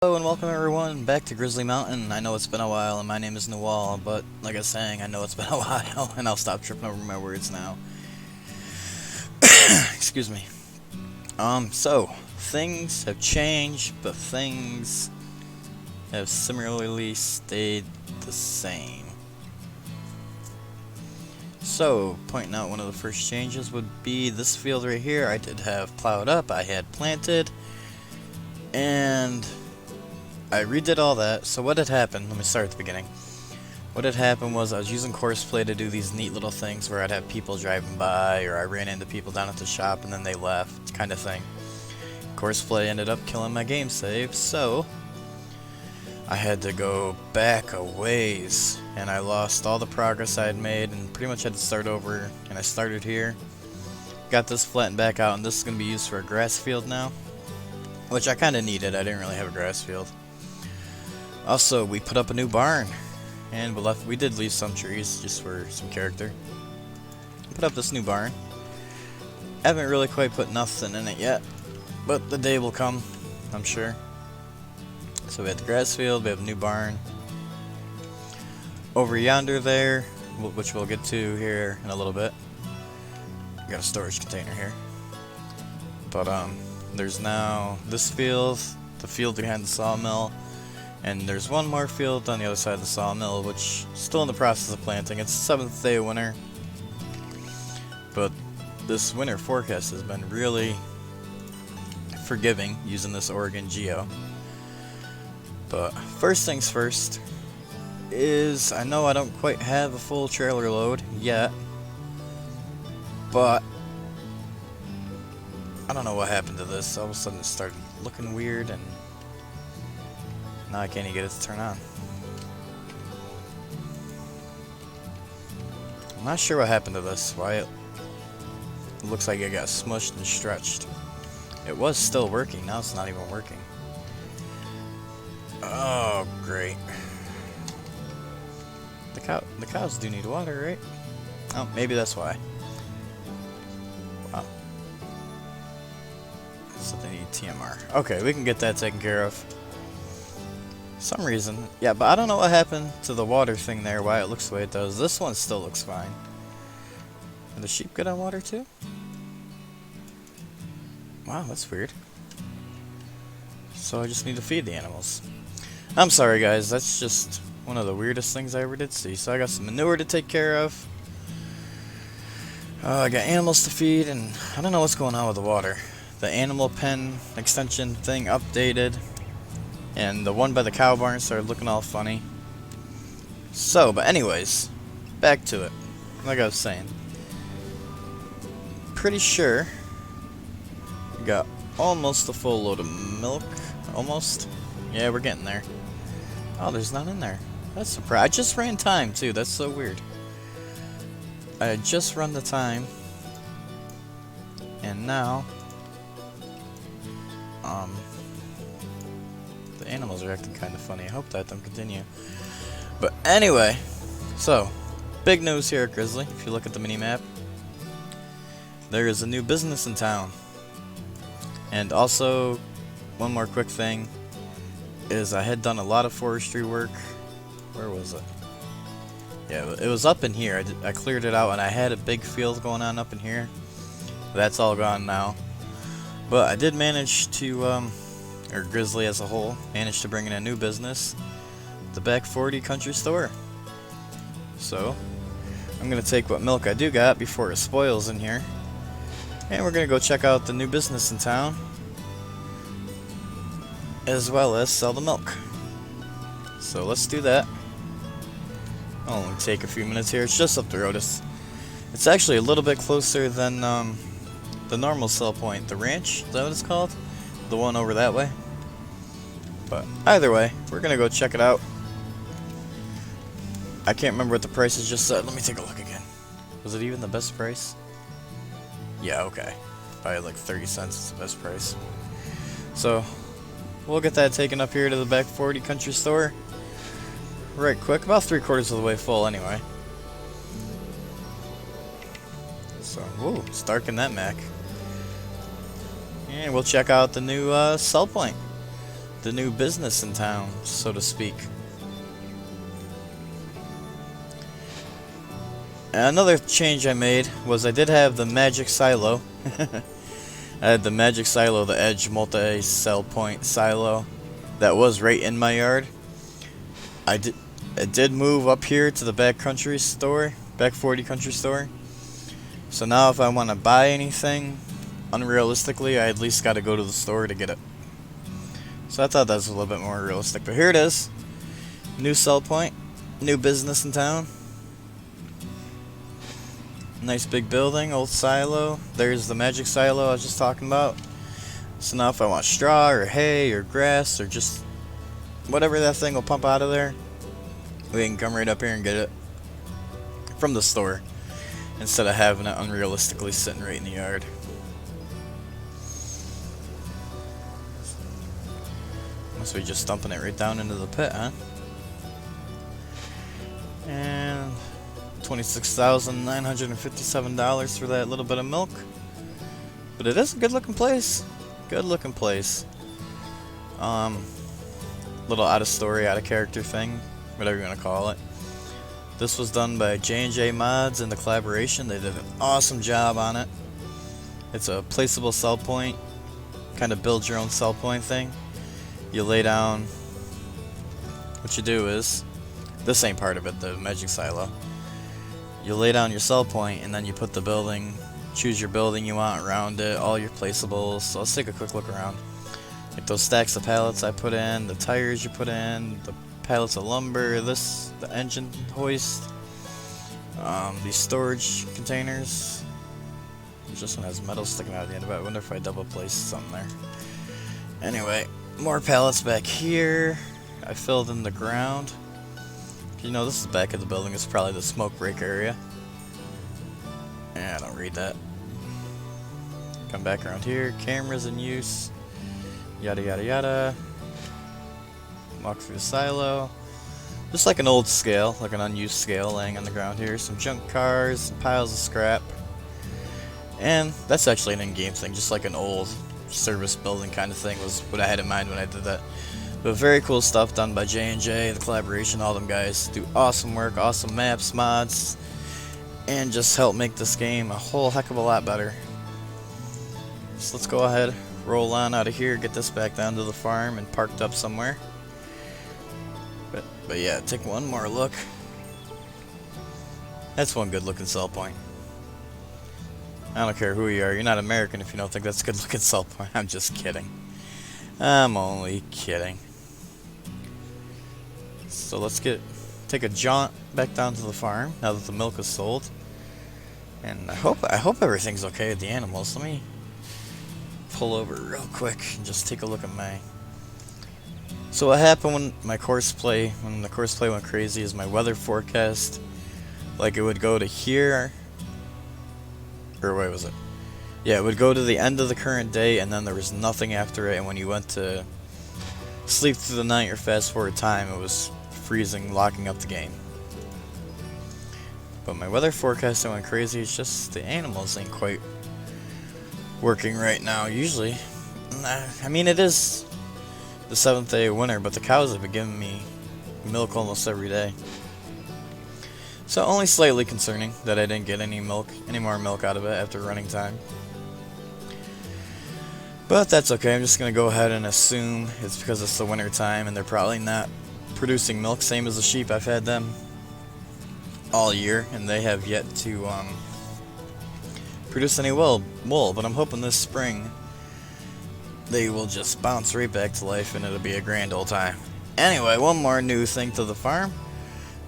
Hello and welcome everyone back to Grizzly Mountain. I know it's been a while and my name is Newall, but like I was saying, I know it's been a while and I'll stop tripping over my words now. Excuse me. So, things have changed, but things have similarly stayed the same. So, pointing out one of the first changes would be this field right here. I did have plowed up, I had planted, and I redid all that. So what had happened, let me start at the beginning. What had happened was I was using Courseplay to do these neat little things where I'd have people driving by, or I ran into people down at the shop and then they left, kind of thing. Courseplay ended up killing my game save, so I had to go back a ways, and I lost all the progress I had made and pretty much had to start over, and I started here. Got this flattened back out, and this is going to be used for a grass field now, which I kind of needed. I didn't really have a grass field. Also, we put up a new barn, and we did leave some trees just for some character. Put up this new barn. Haven't really quite put nothing in it yet, but the day will come, I'm sure. So we have the grass field, we have a new barn. Over yonder there, which we'll get to here in a little bit. Got a storage container here. But there's now this field, the field behind the sawmill. And there's one more field on the other side of the sawmill, which is still in the process of planting. It's the 7th day of winter. But this winter forecast has been really forgiving using this Oregon Geo. But first things first is I know I don't quite have a full trailer load yet. But I don't know what happened to this. All of a sudden it started looking weird and now I can't even get it to turn on. I'm not sure what happened to this. Why it looks like it got smushed and stretched. It was still working. Now it's not even working. Oh, great. The cows do need water, right? Oh, maybe that's why. Wow. So they need TMR. Okay, we can get that taken care of. Some reason. Yeah, but I don't know what happened to the water thing there, why it looks the way it does. This one still looks fine. Are the sheep good on water too? Wow, that's weird. So I just need to feed the animals. I'm sorry guys, that's just one of the weirdest things I ever did see. So I got some manure to take care of. I got animals to feed, and I don't know what's going on with the water. The animal pen extension thing updated. And the one by the cow barn started looking all funny. So, but anyways, back to it. Like I was saying. Pretty sure we got almost a full load of milk. Almost. Yeah, we're getting there. Oh, there's none in there. That's surprising. I just ran time too. That's so weird. I had just run the time. And now the animals are acting kind of funny. I hope that don't continue. But anyway, so big news here at Grizzly. If you look at the mini-map, there is a new business in town. And also, one more quick thing is I had done a lot of forestry work. Where was it? Yeah, it was up in here. I cleared it out, and I had a big field going on up in here. That's all gone now. But I did manage to, or Grizzly as a whole, managed to bring in a new business, the Back 40 Country Store. So, I'm going to take what milk I do got before it spoils in here, and we're going to go check out the new business in town, as well as sell the milk. So let's do that. I'll only take a few minutes here. It's just up the road. It's actually a little bit closer than the normal sell point. The ranch, is that what it's called? The one over that way. But either way, we're gonna go check it out. I can't remember what the prices just said. Let me take a look again. Was it even the best price? Yeah, okay. By like 30 cents, it's the best price. So we'll get that taken up here to the Back 40 Country Store right quick. About 3/4 of the way full anyway. So, whoa, it's dark in that Mac. And we'll check out the new sell point. the new business in town, so to speak. Another change I made was I did have the magic silo. I had the magic silo, the edge multi-cell point silo that was right in my yard. It did move up here to the back 40 country store. So now if I want to buy anything, unrealistically, I at least got to go to the store to get it. So I thought that was a little bit more realistic. But here it is. New sell point. New business in town. Nice big building, old silo. There's the magic silo I was just talking about. So now if I want straw or hay or grass or just whatever that thing will pump out of there, we can come right up here and get it from the store instead of having it unrealistically sitting right in the yard. Must be just dumping it right down into the pit, huh? And $26,957 for that little bit of milk. But it is a good looking place. Good looking place. Little out of story, out of character thing, whatever you want to call it. This was done by J&J Mods in the collaboration. They did an awesome job on it. It's a placeable cell point, kind of build your own cell point thing. You lay down, what you do is, this ain't part of it, the magic silo. You lay down your cell point and then you put the building, choose your building you want around it, all your placeables. So let's take a quick look around. Like those stacks of pallets I put in, the tires you put in, the pallets of lumber, the engine hoist, these storage containers. This one has metal sticking out of the end of it. I wonder if I double placed something there. Anyway, more pallets back here. I filled in the ground. You know, this is the back of the building. It's probably the smoke break area. Yeah, I don't read that. Come back around here. Cameras in use. Yada yada yada. Walk through the silo. Just like an old scale, like an unused scale laying on the ground here. Some junk cars, some piles of scrap. And that's actually an in-game thing, just like an old service building kind of thing was what I had in mind when I did that. But very cool stuff done by J&J, the collaboration, all them guys do awesome work, awesome maps, mods, and just help make this game a whole heck of a lot better. So let's go ahead, roll on out of here, get this back down to the farm and parked up somewhere. But yeah, take one more look. That's one good looking cell point. I don't care who you are, you're not American if you don't think that's a good looking cell point. I'm just kidding. I'm only kidding. So let's take a jaunt back down to the farm now that the milk is sold. And I hope everything's okay with the animals. Let me pull over real quick and just take a look at my. So what happened when the course play went crazy is my weather forecast, like it would go to here, or where was it? Yeah, it would go to the end of the current day and then there was nothing after it, and when you went to sleep through the night or fast forward time, it was freezing, locking up the game. But my weather forecast went crazy. It's just the animals ain't quite working right now. Usually, I mean, it is the 7th day of winter, but the cows have been giving me milk almost every day. So only slightly concerning that I didn't get any more milk out of it after running time. But that's okay. I'm just going to go ahead and assume it's because it's the winter time and they're probably not producing milk, same as the sheep. I've had them all year and they have yet to produce any wool, but I'm hoping this spring they will just bounce right back to life and it'll be a grand old time. Anyway, one more new thing to the farm.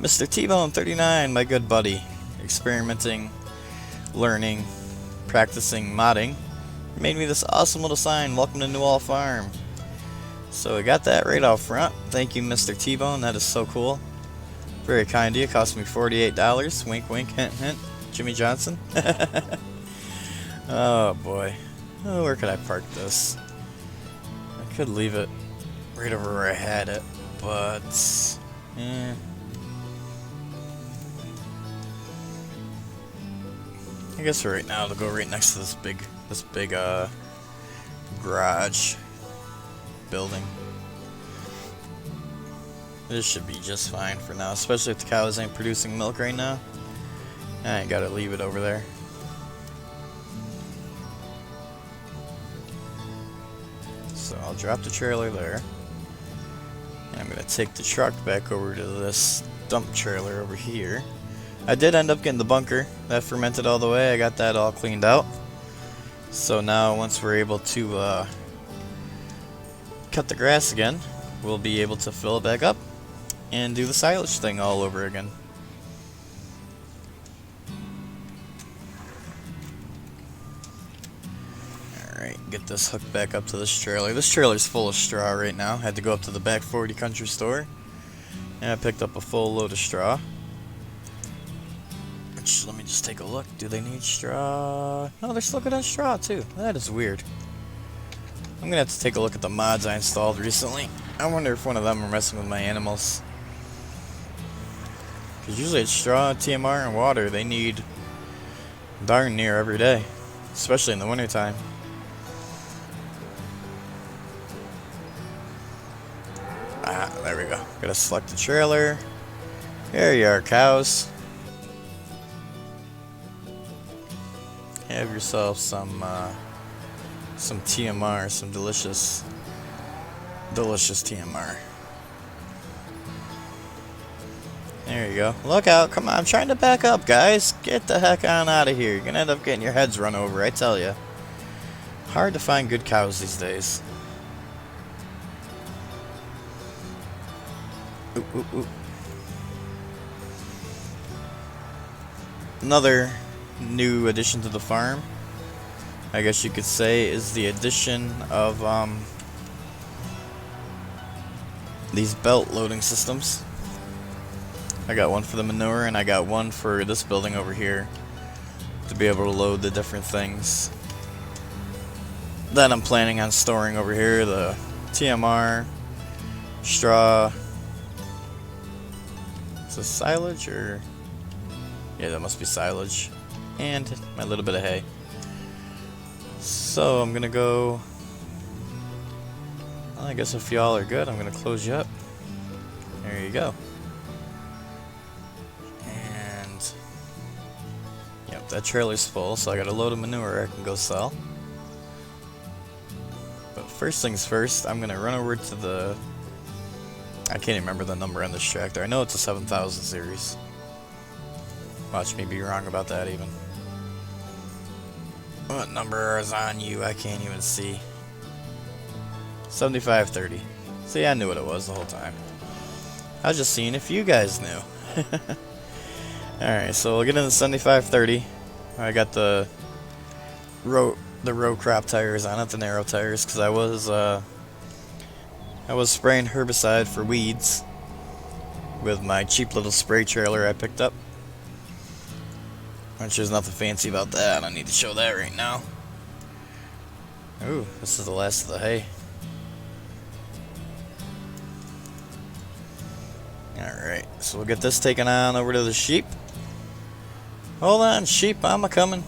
Mr. T-Bone 39, my good buddy, experimenting, learning, practicing modding, made me this awesome little sign, welcome to Newall Farm. So I got that right out front. Thank you, Mr. T-Bone, that is so cool. Very kind of you. It cost me $48. Wink, wink, hint, hint. Jimmy Johnson. Oh boy. Oh, where could I park this? I could leave it right over where I had it, but I guess for right now it'll go right next to this big garage building. This should be just fine for now, especially if the cows ain't producing milk right now. I ain't gotta leave it over there. So I'll drop the trailer there. And I'm gonna take the truck back over to this dump trailer over here. I did end up getting the bunker that fermented all the way. I got that all cleaned out. So now once we're able to cut the grass again, we'll be able to fill it back up and do the silage thing all over again. Alright, get this hooked back up to this trailer. This trailer's full of straw right now. Had to go up to the back 40 country store and I picked up a full load of straw. Which, let me just take a look. Do they need straw? No, they're still good on straw too. That is weird. I'm gonna have to take a look at the mods I installed recently. I wonder if one of them are messing with my animals. Because usually it's straw, TMR, and water they need darn near every day. Especially in the wintertime. Ah, there we go. Gotta select the trailer. There you are, cows. Have yourself some TMR, some delicious TMR. There you go. Look out. Come on. I'm trying to back up, guys. Get the heck on out of here. You're going to end up getting your heads run over, I tell you. Hard to find good cows these days. Ooh, ooh, ooh. Another new addition to the farm, I guess you could say, is the addition of these belt loading systems. I got one for the manure and I got one for this building over here to be able to load the different things that I'm planning on storing over here. The TMR, straw, is this silage or? Yeah, that must be silage. And my little bit of hay. So I'm gonna go. Well, I guess if y'all are good, I'm gonna close you up. There you go. And yep, that trailer's full, so I got a load of manure I can go sell. But first things first, I'm gonna run over to the. I can't even remember the number on this tractor. I know it's a 7000 series. Watch me be wrong about that even. What number is on you? I can't even see. 7530. See, I knew what it was the whole time. I was just seeing if you guys knew. Alright, so we'll get into 7530. I got the row crop tires on it, the narrow tires, because I was spraying herbicide for weeds with my cheap little spray trailer I picked up. Which there's nothing fancy about that. I don't need to show that right now. Ooh, this is the last of the hay. Alright, so we'll get this taken on over to the sheep. Hold on, sheep, I'm a-coming.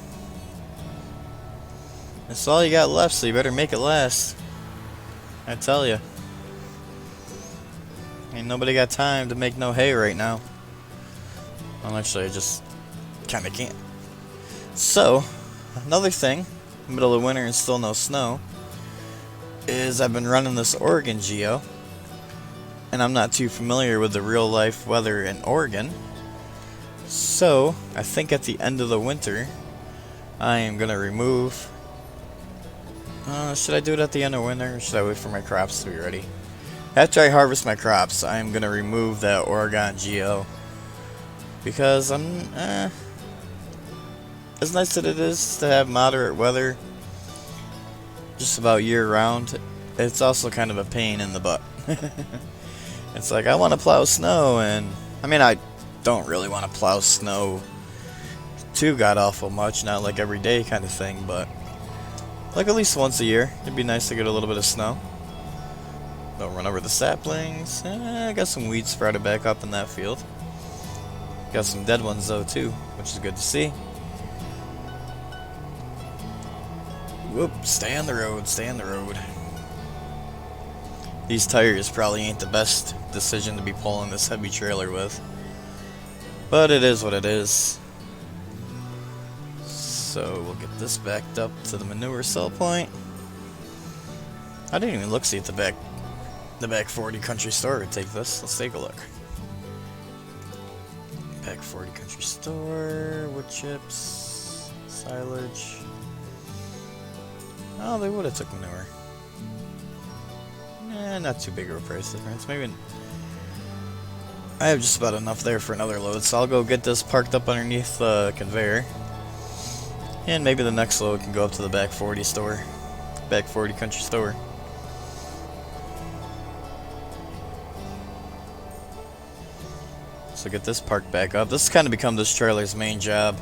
That's all you got left, so you better make it last. I tell ya. Ain't nobody got time to make no hay right now. Well, actually, I just kinda can't. So, another thing, middle of winter and still no snow, is I've been running this Oregon Geo, and I'm not too familiar with the real life weather in Oregon. So, I think at the end of the winter, I am gonna remove. Should I do it at the end of winter, or should I wait for my crops to be ready? After I harvest my crops, I am gonna remove that Oregon Geo. Because as nice as it is to have moderate weather just about year round, it's also kind of a pain in the butt. It's like, I want to plow snow, and I mean, I don't really want to plow snow too god-awful much, not like every day kind of thing, but like at least once a year, it'd be nice to get a little bit of snow. Don't run over the saplings. I got some weeds sprouted back up in that field. Got some dead ones though too, which is good to see. Whoop, stay on the road, stay on the road. These tires probably ain't the best decision to be pulling this heavy trailer with. But it is what it is. So we'll get this backed up to the manure sell point. I didn't even look see if the back 40 country store would take this. Let's take a look. Back 40 country store, wood chips, silage. Oh, they would have took manure. Not too big of a price difference. Maybe I have just about enough there for another load, so I'll go get this parked up underneath the conveyor. And maybe the next load can go up to the back 40 store. Back 40 country store. So get this parked back up. This has kind of become this trailer's main job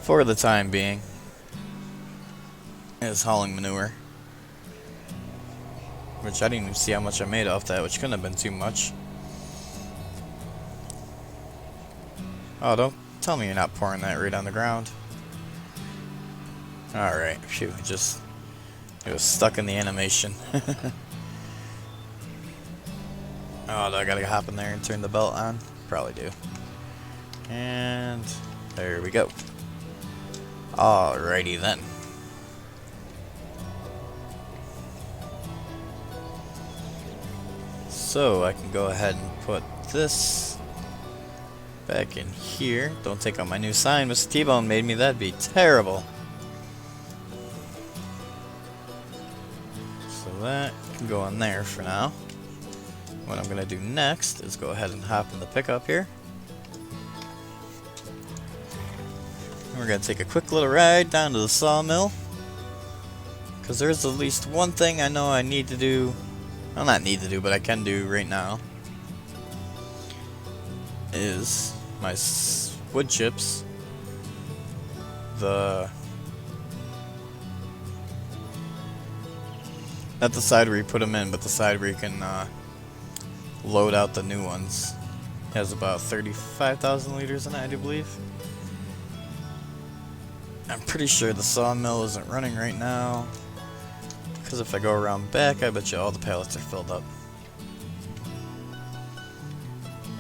for the time being. Is hauling manure. Which I didn't even see how much I made off that, which couldn't have been too much. Oh, don't tell me you're not pouring that right on the ground. Alright, phew, it was stuck in the animation. Oh, do I gotta hop in there and turn the belt on? Probably do. And there we go. Alrighty then. So I can go ahead and put this back in here. Don't take out my new sign. Mr. T-Bone made me. That'd be terrible. So that can go on there for now. What I'm going to do next is go ahead and hop in the pickup here. And we're going to take a quick little ride down to the sawmill. Because there's at least one thing I know I need to do. Well, not need to do, but I can do right now. Is my wood chips. Not the side where you put them in, but the side where you can load out the new ones. It has about 35,000 liters in it, I do believe. I'm pretty sure the sawmill isn't running right now. Because if I go around back, I bet you all the pallets are filled up.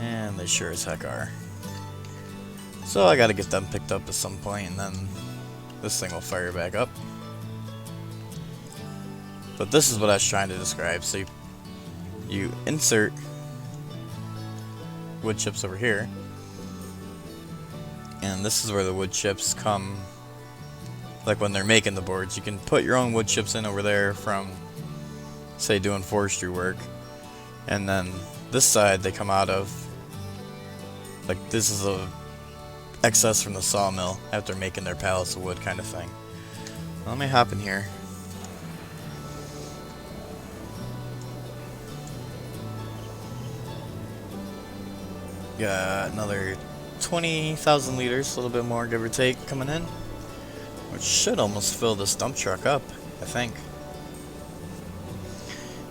And they sure as heck are. So I gotta get them picked up at some point, and then this thing will fire back up. But this is what I was trying to describe. So you insert wood chips over here. And this is where the wood chips come. Like when they're making the boards, you can put your own wood chips in over there from, say, doing forestry work. And then this side they come out of, like this is a excess from the sawmill after making their pallets of wood kind of thing. Let me hop in here. Got another 20,000 liters, a little bit more give or take, coming in. Which should almost fill this dump truck up, I think.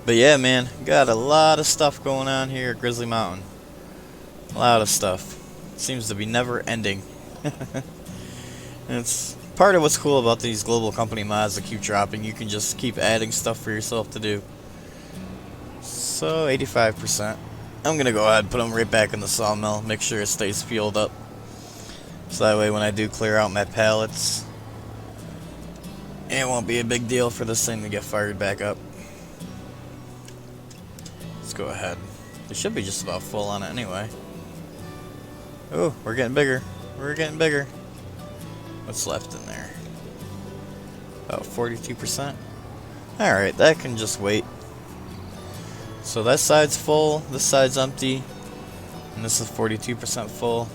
But yeah, man, got a lot of stuff going on here at Grizzly Mountain. A lot of stuff. Seems to be never ending. And it's part of what's cool about these global company mods that keep dropping. You can just keep adding stuff for yourself to do. So 85%. I'm gonna go ahead and put them right back in the sawmill. Make sure it stays fueled up. So that way when I do clear out my pallets, it won't be a big deal for this thing to get fired back up. Let's go ahead. It should be just about full on it anyway. Oh, we're getting bigger. We're getting bigger. What's left in there? About 42%. Alright, that can just wait. So that side's full, this side's empty, and this is 42% full.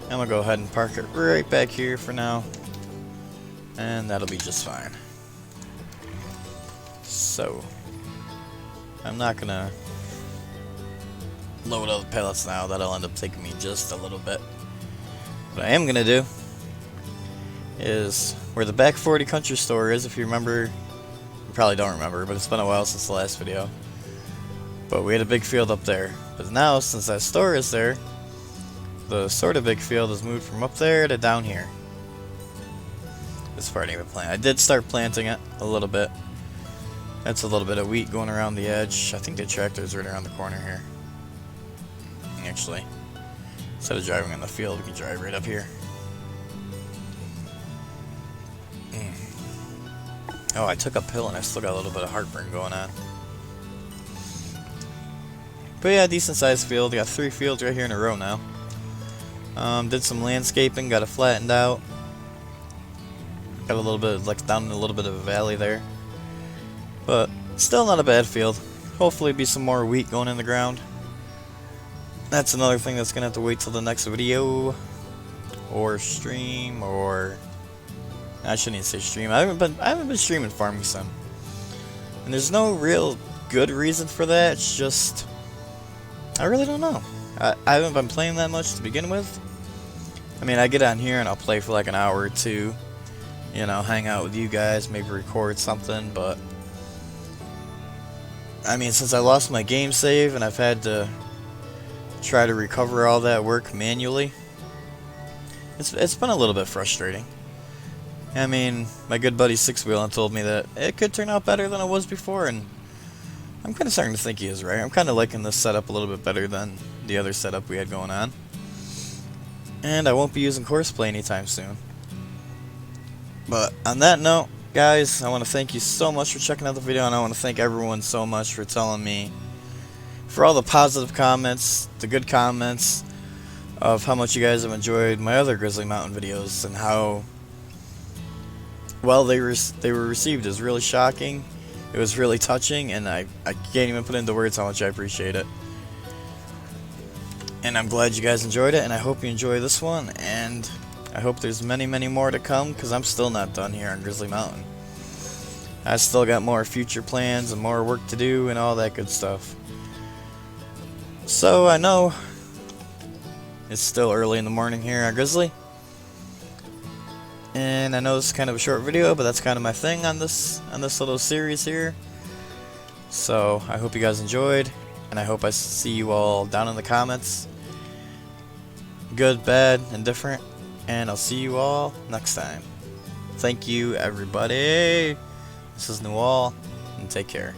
I'm gonna go ahead and park it right back here for now. And that'll be just fine. So, I'm not gonna load all the pallets now. That'll end up taking me just a little bit. What I am gonna do is where the back 40 country store is, if you remember. You probably don't remember, but it's been a while since the last video. But we had a big field up there. But now, since that store is there, the sort of big field is moved from up there to down here. This part ain't even planted. I did start planting it a little bit. That's a little bit of wheat going around the edge. I think the tractor's right around the corner here. Actually, instead of driving on the field, we can drive right up here. Oh, I took a pill and I still got a little bit of heartburn going on. But yeah, decent sized field. Got 3 fields right here in a row now. Did some landscaping, got it flattened out. Got a little bit, like down in a little bit of a valley there. But still not a bad field. Hopefully be some more wheat going in the ground. That's another thing that's gonna have to wait till the next video or stream, or I shouldn't even say stream. I haven't been streaming Farming Sim, and there's no real good reason for that. It's just I really don't know. I haven't been playing that much to begin with. I mean, I get on here and I'll play for like an hour or two, you know, hang out with you guys, maybe record something, but I mean, since I lost my game save and I've had to try to recover all that work manually, it's been a little bit frustrating. I mean, my good buddy Six Wheelin' told me that it could turn out better than it was before, and I'm kind of starting to think he is right. I'm kind of liking this setup a little bit better than the other setup we had going on. And I won't be using Courseplay anytime soon. But on that note, guys, I want to thank you so much for checking out the video, and I want to thank everyone so much for telling me, for all the positive comments, the good comments, of how much you guys have enjoyed my other Grizzly Mountain videos, and how well they were received. Is really shocking. It was really touching, and I can't even put into words how much I appreciate it. And I'm glad you guys enjoyed it, and I hope you enjoy this one, and I hope there's many, many more to come, because I'm still not done here on Grizzly Mountain. I still got more future plans and more work to do and all that good stuff. So I know it's still early in the morning here on Grizzly, and I know this is kind of a short video, but that's kind of my thing on this little series here. So I hope you guys enjoyed, and I hope I see you all down in the comments. Good, bad, and different. And I'll see you all next time. Thank you, everybody. This is Newall, and take care.